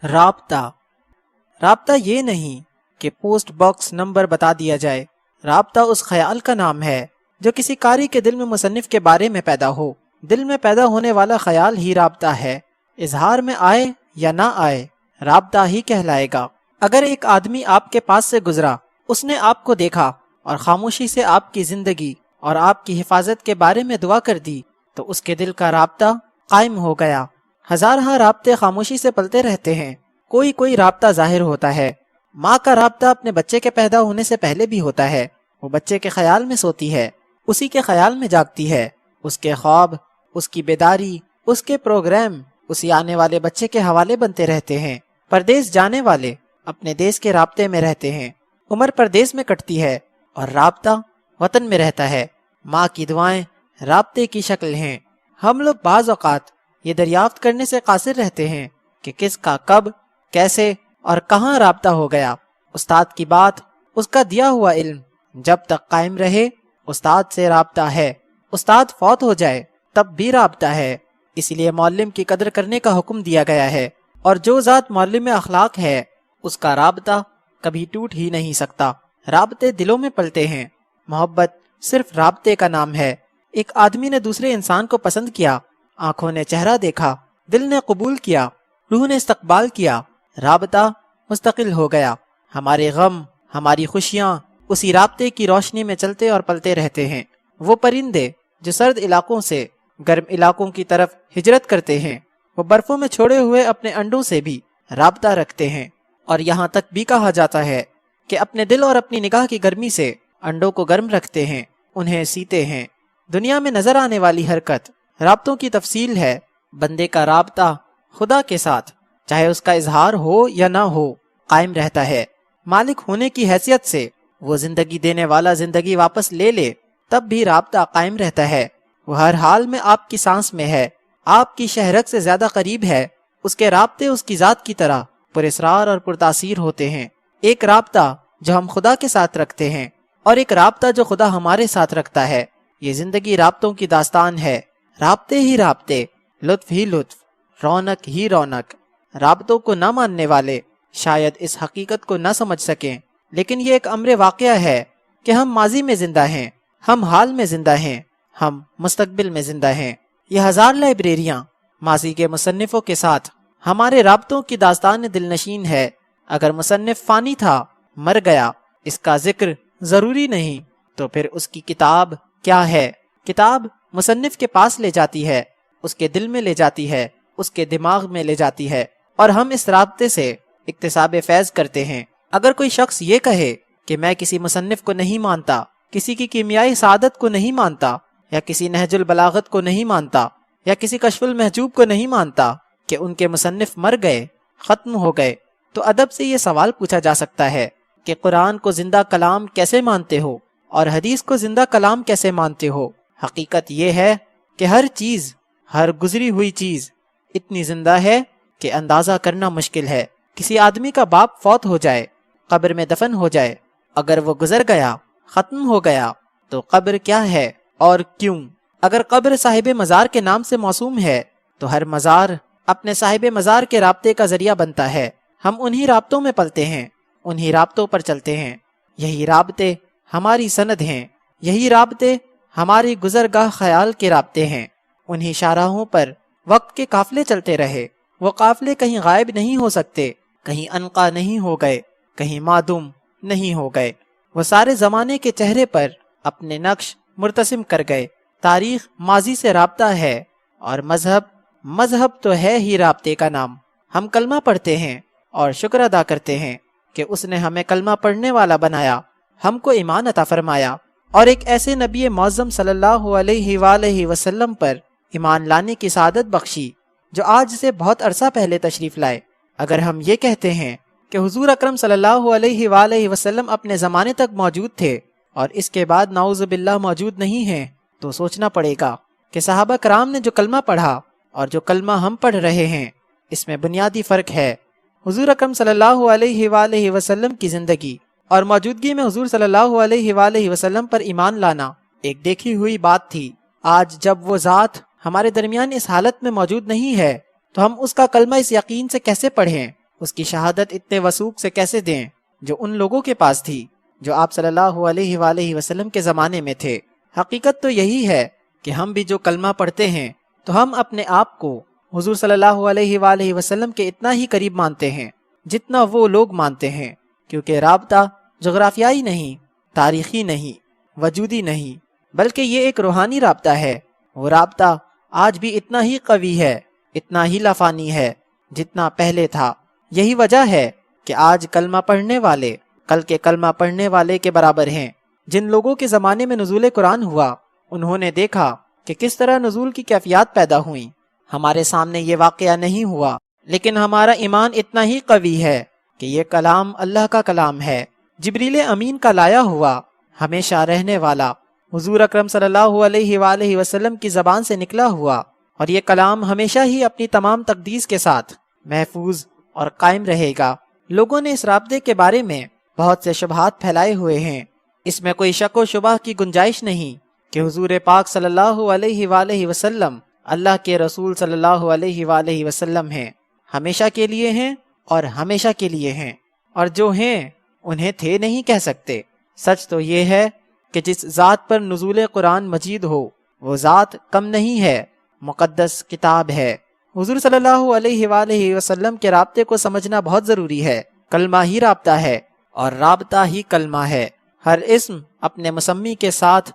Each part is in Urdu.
رابطہ رابطہ یہ نہیں کہ پوسٹ باکس نمبر بتا دیا جائے۔ رابطہ اس خیال کا نام ہے جو کسی قاری کے دل میں مصنف کے بارے میں پیدا ہو۔ دل میں پیدا ہونے والا خیال ہی رابطہ ہے، اظہار میں آئے یا نہ آئے رابطہ ہی کہلائے گا۔ اگر ایک آدمی آپ کے پاس سے گزرا، اس نے آپ کو دیکھا اور خاموشی سے آپ کی زندگی اور آپ کی حفاظت کے بارے میں دعا کر دی تو اس کے دل کا رابطہ قائم ہو گیا۔ ہزارہ رابطے خاموشی سے پلتے رہتے ہیں، کوئی رابطہ ظاہر ہوتا ہے۔ ماں کا رابطہ اپنے بچے کے پیدا ہونے سے پہلے بھی ہوتا ہے۔ وہ بچے کے خیال میں سوتی ہے، اسی کے خیال میں جاگتی ہے، اس کے خواب، اس کی بیداری، اس کے پروگرام اسی آنے والے بچے کے حوالے بنتے رہتے ہیں۔ پردیس جانے والے اپنے دیس کے رابطے میں رہتے ہیں۔ عمر پردیس میں کٹتی ہے اور رابطہ وطن میں رہتا ہے۔ ماں کی دعائیں رابطے کی شکل ہیں۔ ہم لوگ بعض اوقات یہ دریافت کرنے سے قاصر رہتے ہیں کہ کس کا کب، کیسے اور کہاں رابطہ ہو گیا۔ استاد کی بات، اس کا دیا ہوا علم جب تک قائم رہے استاد سے رابطہ ہے۔ استاد فوت ہو جائے تب بھی رابطہ ہے۔ اس لیے معلم کی قدر کرنے کا حکم دیا گیا ہے، اور جو ذات معلم اخلاق ہے اس کا رابطہ کبھی ٹوٹ ہی نہیں سکتا۔ رابطے دلوں میں پلتے ہیں۔ محبت صرف رابطے کا نام ہے۔ ایک آدمی نے دوسرے انسان کو پسند کیا، آنکھوں نے چہرہ دیکھا، دل نے قبول کیا، روح نے استقبال کیا، رابطہ مستقل ہو گیا۔ ہمارے غم، ہماری خوشیاں اسی رابطے کی روشنی میں چلتے اور پلتے رہتے ہیں۔ وہ پرندے جو سرد علاقوں سے گرم علاقوں کی طرف ہجرت کرتے ہیں، وہ برفوں میں چھوڑے ہوئے اپنے انڈوں سے بھی رابطہ رکھتے ہیں، اور یہاں تک بھی کہا جاتا ہے کہ اپنے دل اور اپنی نگاہ کی گرمی سے انڈوں کو گرم رکھتے ہیں، انہیں سیتے ہیں۔ دنیا میں نظر آنے والی حرکت رابطوں کی تفصیل ہے۔ بندے کا رابطہ خدا کے ساتھ، چاہے اس کا اظہار ہو یا نہ ہو، قائم رہتا ہے۔ مالک ہونے کی حیثیت سے وہ زندگی دینے والا زندگی واپس لے لے تب بھی رابطہ قائم رہتا ہے۔ وہ ہر حال میں آپ کی سانس میں ہے، آپ کی شہرک سے زیادہ قریب ہے۔ اس کے رابطے اس کی ذات کی طرح پراسرار اور پرتاثیر ہوتے ہیں۔ ایک رابطہ جو ہم خدا کے ساتھ رکھتے ہیں، اور ایک رابطہ جو خدا ہمارے ساتھ رکھتا ہے۔ یہ زندگی رابطوں کی داستان ہے۔ رابطے ہی رابطے، لطف ہی لطف، رونق ہی رونق۔ رابطوں کو نہ ماننے والے شاید اس حقیقت کو نہ سمجھ سکیں، لیکن یہ ایک امر واقعہ ہے کہ ہم ماضی میں زندہ ہیں، ہم حال میں زندہ ہیں، ہم مستقبل میں زندہ ہیں۔ یہ ہزار لائبریریاں ماضی کے مصنفوں کے ساتھ ہمارے رابطوں کی داستان دل نشین ہے۔ اگر مصنف فانی تھا، مر گیا، اس کا ذکر ضروری نہیں، تو پھر اس کی کتاب کیا ہے؟ کتاب مصنف کے پاس لے جاتی ہے، اس کے دل میں لے جاتی ہے، اس کے دماغ میں لے جاتی ہے، اور ہم اس رابطے سے اکتساب فیض کرتے ہیں۔ اگر کوئی شخص یہ کہے کہ میں کسی مصنف کو نہیں مانتا، کسی کی کیمیائی سعادت کو نہیں مانتا، یا کسی نہج البلاغت کو نہیں مانتا، یا کسی کشف المحجوب کو نہیں مانتا کہ ان کے مصنف مر گئے، ختم ہو گئے، تو ادب سے یہ سوال پوچھا جا سکتا ہے کہ قرآن کو زندہ کلام کیسے مانتے ہو اور حدیث کو زندہ کلام کیسے مانتے ہو؟ حقیقت یہ ہے کہ ہر چیز، ہر گزری ہوئی چیز اتنی زندہ ہے کہ اندازہ کرنا مشکل ہے۔ کسی آدمی کا باپ فوت ہو جائے، قبر میں دفن ہو جائے، اگر وہ گزر گیا، ختم ہو گیا، تو قبر کیا ہے اور کیوں؟ اگر قبر صاحب مزار کے نام سے موسوم ہے تو ہر مزار اپنے صاحب مزار کے رابطے کا ذریعہ بنتا ہے۔ ہم انہی رابطوں میں پلتے ہیں، انہی رابطوں پر چلتے ہیں۔ یہی رابطے ہماری سند ہیں، یہی رابطے ہماری گزرگاہ خیال کے رابطے ہیں۔ انہی شاہراہوں پر وقت کے قافلے چلتے رہے۔ وہ قافلے کہیں غائب نہیں ہو سکتے، کہیں عنقا نہیں ہو گئے، کہیں معدوم نہیں ہو گئے۔ وہ سارے زمانے کے چہرے پر اپنے نقش مرتسم کر گئے۔ تاریخ ماضی سے رابطہ ہے، اور مذہب تو ہے ہی رابطے کا نام۔ ہم کلمہ پڑھتے ہیں اور شکر ادا کرتے ہیں کہ اس نے ہمیں کلمہ پڑھنے والا بنایا، ہم کو ایمان عطا فرمایا، اور ایک ایسے نبی معظم صلی اللہ علیہ وآلہ وسلم پر ایمان لانے کی سعادت بخشی جو آج سے بہت عرصہ پہلے تشریف لائے۔ اگر ہم یہ کہتے ہیں کہ حضور اکرم صلی اللہ علیہ وآلہ وسلم اپنے زمانے تک موجود تھے اور اس کے بعد نعوذ باللہ موجود نہیں ہیں، تو سوچنا پڑے گا کہ صحابہ کرام نے جو کلمہ پڑھا اور جو کلمہ ہم پڑھ رہے ہیں، اس میں بنیادی فرق ہے۔ حضور اکرم صلی اللہ علیہ وآلہ وسلم کی زندگی اور موجودگی میں حضور صلی اللہ علیہ وآلہ وسلم پر ایمان لانا ایک دیکھی ہوئی بات تھی۔ آج جب وہ ذات ہمارے درمیان اس حالت میں موجود نہیں ہے تو ہم اس کا کلمہ اس یقین سے کیسے پڑھیں اس کی شہادت اتنے وثوق سے کیسے دیں جو ان لوگوں کے پاس تھی جو آپ صلی اللہ علیہ وآلہ وسلم کے زمانے میں تھے۔ حقیقت تو یہی ہے کہ ہم بھی جو کلمہ پڑھتے ہیں تو ہم اپنے آپ کو حضور صلی اللہ علیہ وآلہ وسلم کے اتنا ہی قریب مانتے ہیں جتنا وہ لوگ مانتے ہیں، کیونکہ رابطہ جغرافیائی نہیں، تاریخی نہیں، وجودی نہیں، بلکہ یہ ایک روحانی رابطہ ہے۔ وہ رابطہ آج بھی اتنا ہی قوی ہے، اتنا ہی لافانی ہے جتنا پہلے تھا۔ یہی وجہ ہے کہ آج کلمہ پڑھنے والے کل کے کلمہ پڑھنے والے کے برابر ہیں۔ جن لوگوں کے زمانے میں نزول قرآن ہوا انہوں نے دیکھا کہ کس طرح نزول کی کیفیات پیدا ہوئیں۔ ہمارے سامنے یہ واقعہ نہیں ہوا، لیکن ہمارا ایمان اتنا ہی قوی ہے کہ یہ کلام اللہ کا کلام ہے، جبریل امین کا لایا ہوا، ہمیشہ رہنے والا، حضور اکرم صلی اللہ علیہ وآلہ وسلم کی زبان سے نکلا ہوا، اور یہ کلام ہمیشہ ہی اپنی تمام تقدیس کے ساتھ محفوظ اور قائم رہے گا۔ لوگوں نے اس رابطے کے بارے میں بہت سے شبہات پھیلائے ہوئے ہیں۔ اس میں کوئی شک و شبہ کی گنجائش نہیں کہ حضور پاک صلی اللہ علیہ وآلہ وسلم اللہ کے رسول صلی اللہ علیہ وآلہ وسلم ہیں، ہمیشہ کے لیے ہیں اور ہمیشہ کے لیے ہیں، اور جو ہیں انہیں تھے نہیں کہہ سکتے۔ سچ تو یہ ہے کہ جس ذات پر نزول قرآن مجید ہو وہ ذات کم نہیں ہے، مقدس کتاب ہے۔ حضور صلی اللہ علیہ وآلہ وسلم کے رابطے کو سمجھنا بہت ضروری ہے۔ کلمہ ہی رابطہ ہے اور رابطہ ہی کلمہ ہے۔ ہر اسم اپنے مسمی کے ساتھ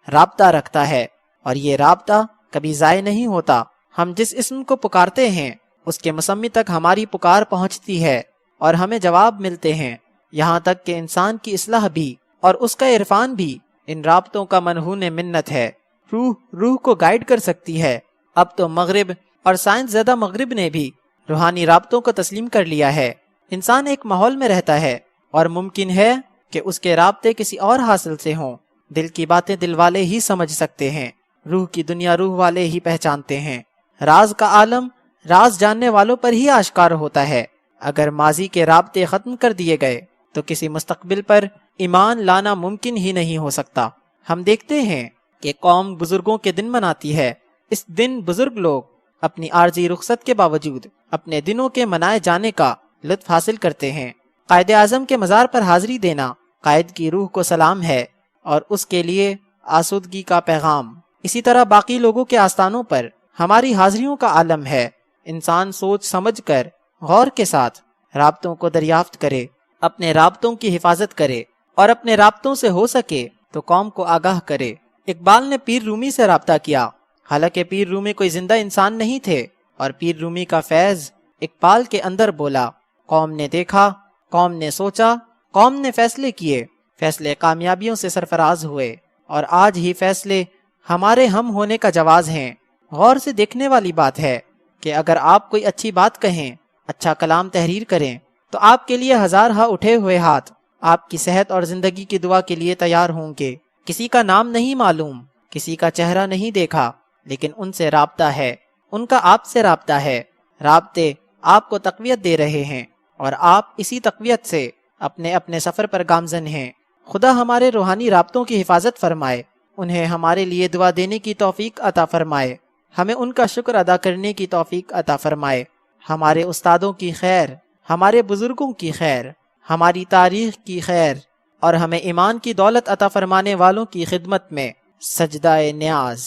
رابطہ رکھتا ہے اور یہ رابطہ کبھی ضائع نہیں ہوتا۔ ہم جس اسم کو پکارتے ہیں اس کے مسمی تک ہماری پکار پہنچتی ہے اور ہمیں جواب ملتے ہیں، یہاں تک کہ انسان کی اصلاح بھی اور اس کا عرفان بھی ان رابطوں کا منہون منت ہے۔ روح کو گائیڈ کر سکتی ہے۔ اب تو مغرب اور سائنس زدہ مغرب نے بھی روحانی رابطوں کو تسلیم کر لیا ہے۔ انسان ایک ماحول میں رہتا ہے اور ممکن ہے کہ اس کے رابطے کسی اور حاصل سے ہوں۔ دل کی باتیں دل والے ہی سمجھ سکتے ہیں، روح کی دنیا روح والے ہی پہچانتے ہیں۔ راز کا عالم راز جاننے والوں پر ہی آشکار ہوتا ہے۔ اگر ماضی کے رابطے ختم کر دیے گئے تو کسی مستقبل پر ایمان لانا ممکن ہی نہیں ہو سکتا۔ ہم دیکھتے ہیں کہ قوم بزرگوں کے دن مناتی ہے۔ اس دن بزرگ لوگ اپنی عارضی رخصت کے باوجود اپنے دنوں کے منائے جانے کا لطف حاصل کرتے ہیں۔ قائد اعظم کے مزار پر حاضری دینا قائد کی روح کو سلام ہے اور اس کے لیے آسودگی کا پیغام۔ اسی طرح باقی لوگوں کے آستانوں پر ہماری حاضریوں کا عالم ہے۔ انسان سوچ سمجھ کر غور کے ساتھ رابطوں کو دریافت کرے، اپنے رابطوں کی حفاظت کرے اور اپنے رابطوں سے ہو سکے تو قوم کو آگاہ کرے۔ اقبال نے پیر رومی سے رابطہ کیا، حالانکہ پیر رومی کوئی زندہ انسان نہیں تھے، اور پیر رومی کا فیض اقبال کے اندر بولا۔ قوم نے دیکھا، قوم نے سوچا، قوم نے فیصلے کیے، فیصلے کامیابیوں سے سرفراز ہوئے، اور آج ہی فیصلے ہمارے ہم ہونے کا جواز ہیں۔ غور سے دیکھنے والی بات ہے کہ اگر آپ کوئی اچھی بات کہیں، اچھا کلام تحریر کریں تو آپ کے لیے ہزارہا اٹھے ہوئے ہاتھ آپ کی صحت اور زندگی کی دعا کے لیے تیار ہوں گے۔ کسی کا نام نہیں معلوم، کسی کا چہرہ نہیں دیکھا، لیکن ان سے رابطہ ہے، ان کا آپ سے رابطہ ہے۔ رابطے آپ کو تقویت دے رہے ہیں اور آپ اسی تقویت سے اپنے اپنے سفر پر گامزن ہیں۔ خدا ہمارے روحانی رابطوں کی حفاظت فرمائے، انہیں ہمارے لیے دعا دینے کی توفیق عطا فرمائے، ہمیں ان کا شکر ادا کرنے کی توفیق عطا فرمائے۔ ہمارے استادوں کی خیر، ہمارے بزرگوں کی خیر، ہماری تاریخ کی خیر، اور ہمیں ایمان کی دولت عطا فرمانے والوں کی خدمت میں سجدہ نیاز۔